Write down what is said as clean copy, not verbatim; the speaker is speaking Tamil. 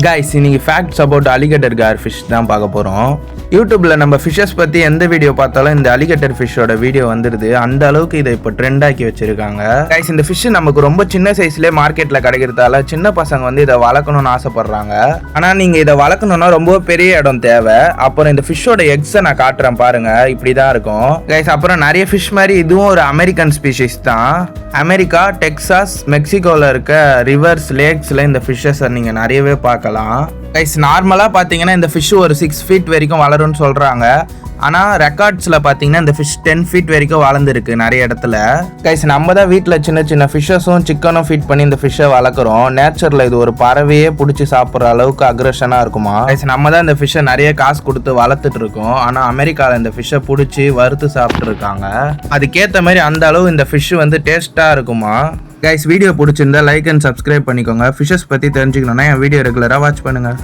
கைஸ் இன்னைக்கு facts about alligator car fish தான் பார்க்க போகிறோம். யூடியூப்ல நம்ம ஃபிஷ்ஷஸ் பற்றி எந்த வீடியோ பார்த்தாலும் இந்த அலிகேட்டர் ஃபிஷ்ஷோட வீடியோ வந்துடுது. அந்த அளவுக்கு இதை இப்போ ட்ரெண்ட் ஆக்கி வச்சிருக்காங்க. கைஸ் இந்த ஃபிஷ் நமக்கு ரொம்ப சின்ன சைஸ்லேயே மார்க்கெட்டில் கிடைக்கிறதால சின்ன பசங்க வந்து இதை வளர்க்கணும்னு ஆசைப்படுறாங்க. ஆனால் நீங்கள் இதை வளர்க்கணும்னா ரொம்ப பெரிய இடம் தேவை. அப்புறம் இந்த ஃபிஷ்ஷோட எக்ஸை நான் காட்டுறேன் பாருங்க, இப்படி தான் இருக்கும் கைஸ். அப்புறம் நிறைய ஃபிஷ் மாதிரி இதுவும் ஒரு அமெரிக்கன் ஸ்பீஷிஸ் தான். அமெரிக்கா, டெக்சாஸ், மெக்சிகோவில் இருக்க ரிவர்ஸ், லேக்ஸில் இந்த ஃபிஷ்ஷஸை நீங்கள் நிறையவே பார்க்கலாம். கைஸ் நார்மலாக பார்த்தீங்கன்னா இந்த ஃபிஷ் ஒரு 6 feet வரைக்கும் வளரும்னு சொல்கிறாங்க. ஆனால் ரெக்கார்ட்ஸில் பார்த்தீங்கன்னா இந்த ஃபிஷ் 10 feet வரைக்கும் வளர்ந்துருக்கு நிறைய இடத்துல. கைஸ் நம்ம தான் வீட்டில் சின்ன சின்ன ஃபிஷ்ஷஸும் சிக்கனும் ஃபீட் பண்ணி இந்த ஃபிஷ்ஷை வளர்க்குறோம். நேச்சரில் இது ஒரு பறவையே பிடிச்சி சாப்பிட்ற அளவுக்கு அக்ரெஷனாக இருக்குமா. கைஸ் நம்ம தான் இந்த ஃபிஷ்ஷை நிறைய காசு கொடுத்து வளர்த்துட்டு இருக்கோம். ஆனால் அமெரிக்காவில் இந்த ஃபிஷ்ஷை பிடிச்சி வறுத்து சாப்பிட்ருக்காங்க. அதுக்கேற்ற மாதிரி அந்த அளவு இந்த ஃபிஷ் வந்து டேஸ்ட்டாக இருக்குமா. கைஸ் வீடியோ பிடிச்சிருந்தா லைக் அண்ட் சப்ஸ்கிரைப் பண்ணிக்கோங்க. ஃபிஷ்ஷஸ் பற்றி தெரிஞ்சுக்கணுன்னா என் வீடியோ ரெகுலராக வாட்ச் பண்ணுங்கள்.